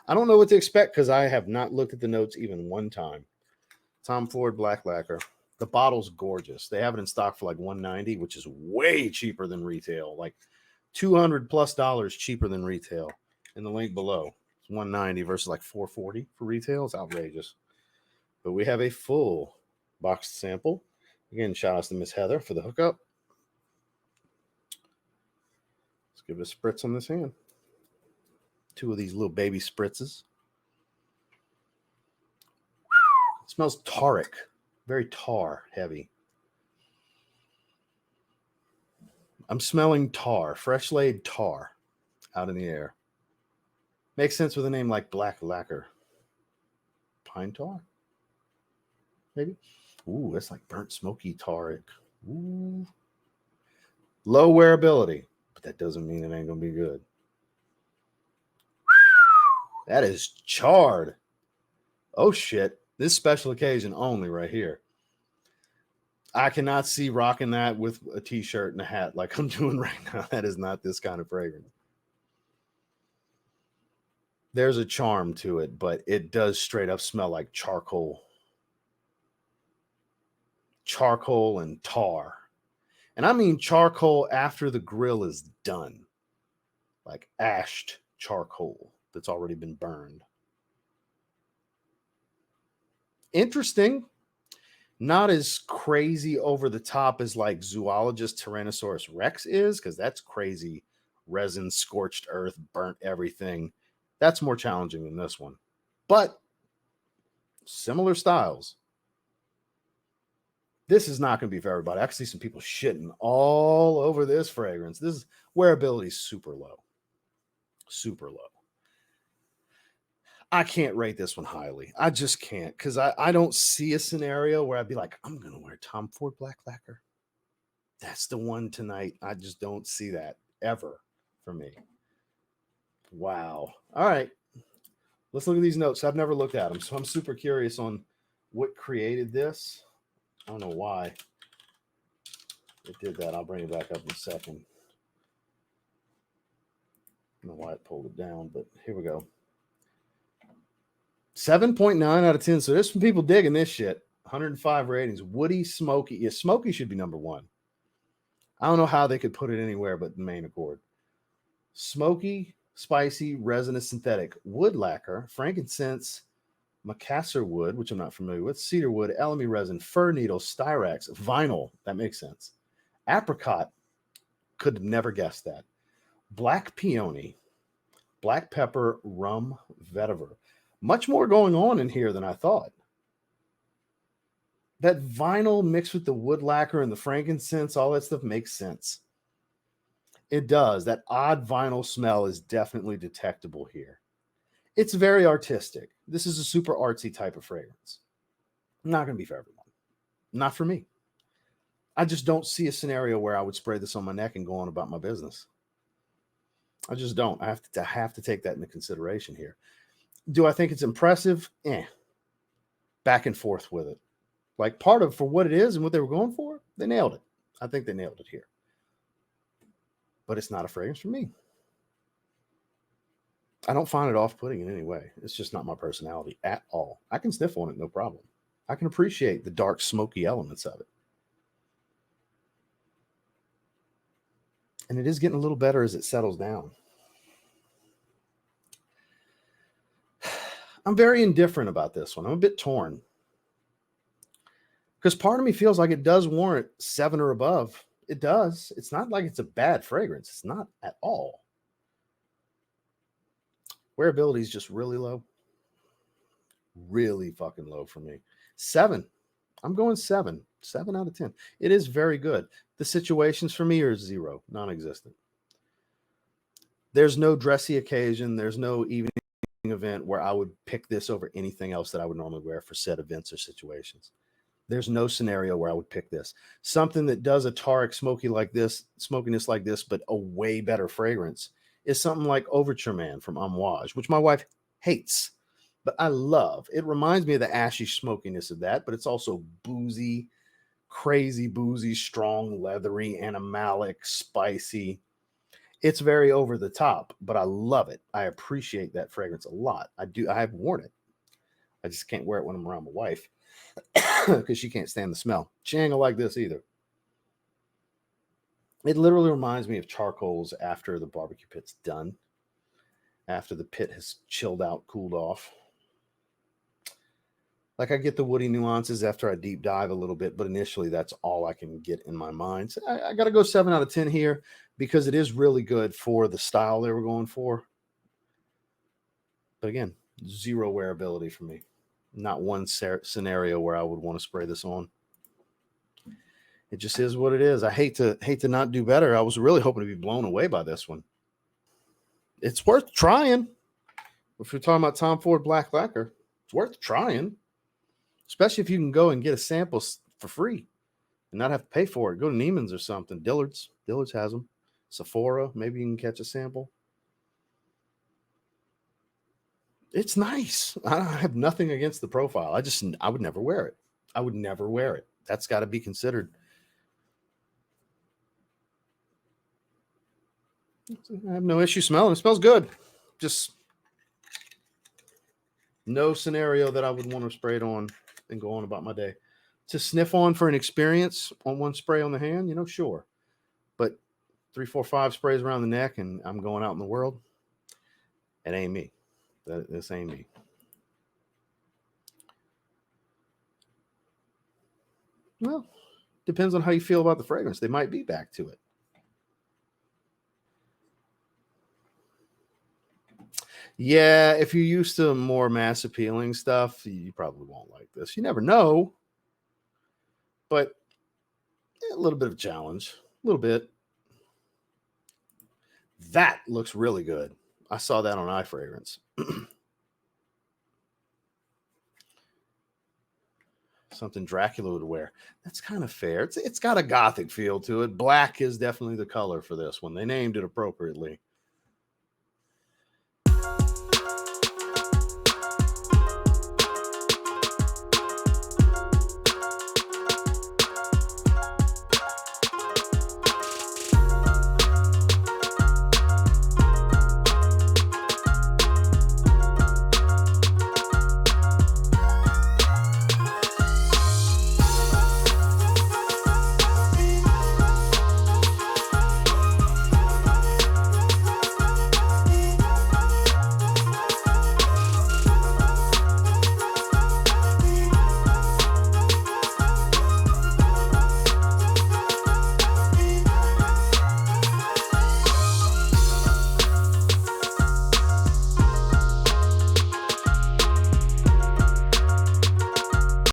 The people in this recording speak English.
I don't know what to expect because I have not looked at the notes even one time. Tom Ford Black Lacquer. The bottle's gorgeous. They have it in stock for like 190, which is way cheaper than retail. Like $200+ cheaper than retail. In the link below, it's 190 versus like 440 for retail. It's outrageous. But we have a full boxed sample. Again, shout outs to Miss Heather for the hookup. Let's give it a spritz on this hand. Two of these little baby spritzes. It smells taric, very tar heavy. I'm smelling tar, fresh laid tar out in the air. Makes sense with a name like Black Lacquer. Pine tar? Maybe? Ooh, that's like burnt smoky taric. Ooh. Low wearability, but that doesn't mean it ain't going to be good. That is charred. Oh, shit. This special occasion only right here. I cannot see rocking that with a t-shirt and a hat like I'm doing right now. That is not this kind of fragrance. There's a charm to it, but it does straight up smell like charcoal. Charcoal and tar. And I mean charcoal after the grill is done. Like ashed charcoal that's already been burned. Interesting. Not as crazy over the top as like zoologist Tyrannosaurus Rex is, because that's crazy resin, scorched earth, burnt everything. That's more challenging than this one. But similar styles. This is not going to be for everybody. I can see some people shitting all over this fragrance. This is wearability super low. Super low. I can't rate this one highly. I just can't, because I don't see a scenario where I'd be like, I'm going to wear Tom Ford Black Lacquer. That's the one tonight. I just don't see that ever for me. Wow. All right. Let's look at these notes. I've never looked at them, so I'm super curious on what created this. I don't know why it did that. I'll bring it back up in a second. I don't know why it pulled it down, but here we go. 7.9 out of 10. So there's some people digging this shit. 105 ratings. Woody, smoky. Yeah, smoky should be number one. I don't know how they could put it anywhere but the main accord. Smoky, spicy, resinous, synthetic. Wood lacquer, frankincense, macassar wood, which I'm not familiar with, cedar wood, elemi resin, fir needle, styrax, vinyl. That makes sense. Apricot. Could have never guessed that. Black peony, black pepper, rum, vetiver. Much more going on in here than I thought. That vinyl mixed with the wood lacquer and the frankincense, all that stuff makes sense. It does. That odd vinyl smell is definitely detectable here. It's very artistic. This is a super artsy type of fragrance. Not going to be for everyone. Not for me. I just don't see a scenario where I would spray this on my neck and go on about my business. I just don't. I have to take that into consideration here. Do I think it's impressive? Back and forth with it. Like part of for what it is and what they were going for, they nailed it. I think they nailed it here. But it's not a fragrance for me. I don't find it off-putting in any way. It's just not my personality at all. I can sniff on it, no problem. I can appreciate the dark, smoky elements of it. And it is getting a little better as it settles down. I'm very indifferent about this one. I'm a bit torn. Because part of me feels like it does warrant 7 or above. It does. It's not like it's a bad fragrance. It's not at all. Wearability is just really low. Really fucking low for me. 7. I'm going 7. 7 out of 10. It is very good. The situations for me are 0, non-existent. There's no dressy occasion. There's no evening event where I would pick this over anything else that I would normally wear for said events or situations. There's no scenario where I would pick this. Something that does a taric smokiness like this, but a way better fragrance is something like Overture Man from Amouage, which my wife hates, but I love. It reminds me of the ashy smokiness of that, but it's also boozy, crazy boozy, strong, leathery, animalic, spicy. It's very over the top, but I love it. I appreciate that fragrance a lot. I do. I have worn it. I just can't wear it when I'm around my wife because she can't stand the smell. She ain't gonna like this either. It literally reminds me of charcoals after the barbecue pit's done, after the pit has chilled out, cooled off. Like I get the woody nuances after I deep dive a little bit, but initially that's all I can get in my mind. So I got to go 7 out of 10 here because it is really good for the style they were going for. But again, zero wearability for me. Not one scenario where I would want to spray this on. It just is what it is. I hate to not do better. I was really hoping to be blown away by this one. It's worth trying. If you're talking about Tom Ford Black Lacquer, it's worth trying, especially if you can go and get a sample for free and not have to pay for it. Go to Neiman's or something. Dillard's has them. Sephora, maybe you can catch a sample. It's nice. I have nothing against the profile. I would never wear it. I would never wear it. That's got to be considered. I have no issue smelling. It smells good. Just no scenario that I would want to spray it on and go on about my day. To sniff on for an experience on one spray on the hand, sure. But 3, 4, 5 sprays around the neck and I'm going out in the world, it ain't me. This ain't me. Well, depends on how you feel about the fragrance. They might be back to it. Yeah, if you're used to more mass appealing stuff, you probably won't like this. You never know, but a little bit of a challenge. A little bit. That looks really good. I saw that on iFragrance. Something Dracula would wear. That's kind of fair. It's got a gothic feel to it. Black is definitely the color for this one. They named it appropriately.